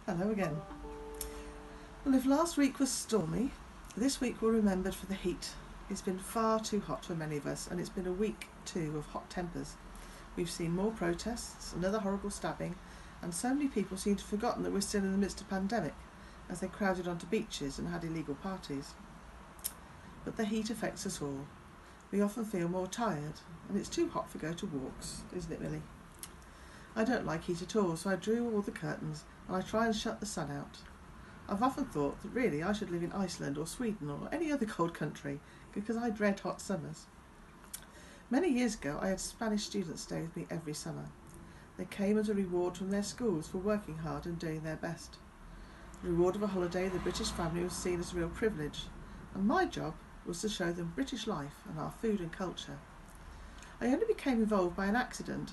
Hello again. Well, if last week was stormy, this week we're remembered for the heat. It's been far too hot for many of us, and it's been a week too of hot tempers. We've seen more protests, another horrible stabbing, and so many people seem to have forgotten that we're still in the midst of a pandemic, as they crowded onto beaches and had illegal parties. But the heat affects us all. We often feel more tired, and it's too hot to go to walks, isn't it really? I don't like heat at all, so I drew all the curtains and I try and shut the sun out. I've often thought that really I should live in Iceland or Sweden or any other cold country because I dread hot summers. Many years ago I had Spanish students stay with me every summer. They came as a reward from their schools for working hard and doing their best. The reward of a holiday, the British family was seen as a real privilege, and my job was to show them British life and our food and culture. I only became involved by an accident.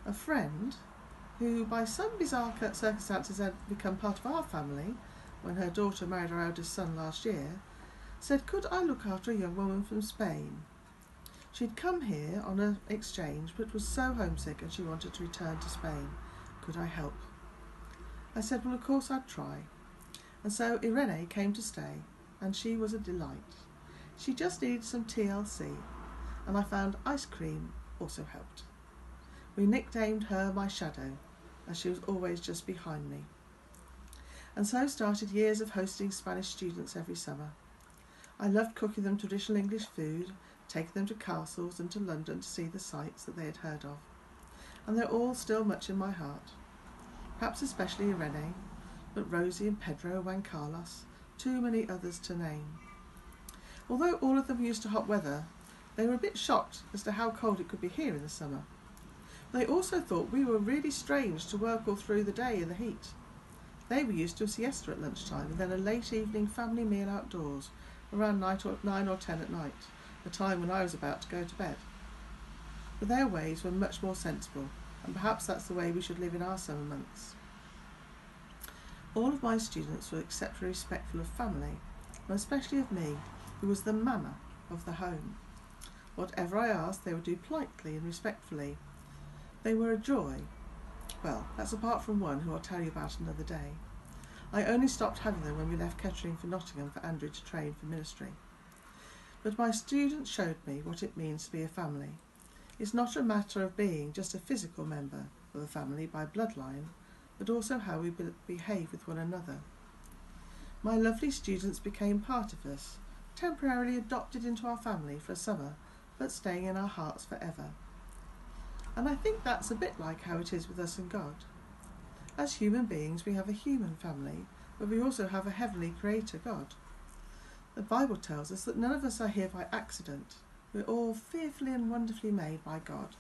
A friend, who by some bizarre circumstances had become part of our family when her daughter married our eldest son last year, said could I look after a young woman from Spain. She'd come here on an exchange but was so homesick and she wanted to return to Spain. Could I help? I said, well, of course I'd try. And so Irene came to stay, and she was a delight. She just needed some TLC, and I found ice cream also helped. We nicknamed her my shadow, as she was always just behind me. And so started years of hosting Spanish students every summer. I loved cooking them traditional English food, taking them to castles and to London to see the sights that they had heard of. And they're all still much in my heart. Perhaps especially Irene, but Rosie and Pedro, Juan Carlos, too many others to name. Although all of them used to hot weather, they were a bit shocked as to how cold it could be here in the summer. They also thought we were really strange to work all through the day in the heat. They were used to a siesta at lunchtime and then a late evening family meal outdoors around 9 or 10 at night, the time when I was about to go to bed. But their ways were much more sensible, and perhaps that's the way we should live in our summer months. All of my students were exceptionally respectful of family, and especially of me, who was the mama of the home. Whatever I asked, they would do politely and respectfully. They were a joy. Well, that's apart from one who I'll tell you about another day. I only stopped having them when we left Kettering for Nottingham for Andrew to train for ministry. But my students showed me what it means to be a family. It's not a matter of being just a physical member of a family by bloodline, but also how we behave with one another. My lovely students became part of us, temporarily adopted into our family for a summer, but staying in our hearts forever. And I think that's a bit like how it is with us and God. As human beings, we have a human family, but we also have a heavenly creator, God. The Bible tells us that none of us are here by accident. We're all fearfully and wonderfully made by God,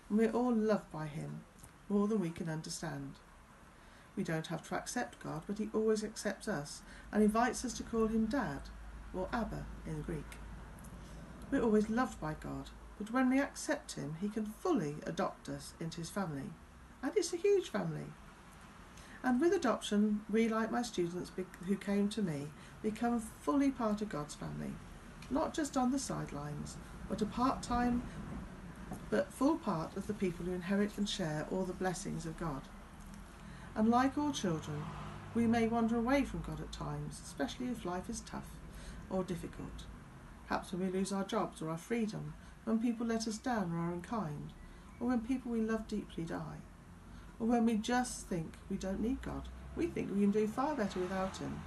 and we're all loved by him, more than we can understand. We don't have to accept God, but he always accepts us, and invites us to call him Dad, or Abba in Greek. We're always loved by God, but when we accept him, he can fully adopt us into his family. And it's a huge family. And with adoption, we, like my students who came to me, become fully part of God's family. Not just on the sidelines, but full part of the people who inherit and share all the blessings of God. And like all children, we may wander away from God at times, especially if life is tough or difficult. Perhaps when we lose our jobs or our freedom, when people let us down or are unkind, or when people we love deeply die, or when we just think we don't need God. We think we can do far better without him.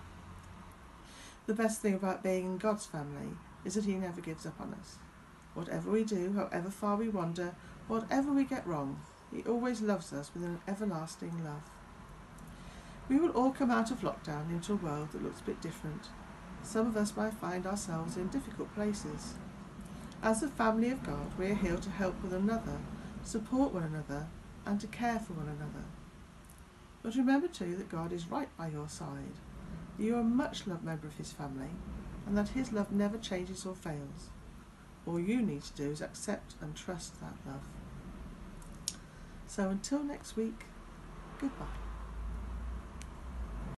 The best thing about being in God's family is that he never gives up on us. Whatever we do, however far we wander, whatever we get wrong, he always loves us with an everlasting love. We will all come out of lockdown into a world that looks a bit different. Some of us might find ourselves in difficult places. As the family of God, we are here to help one another, support one another, and to care for one another. But remember too that God is right by your side. You are a much loved member of his family, and that his love never changes or fails. All you need to do is accept and trust that love. So until next week, goodbye.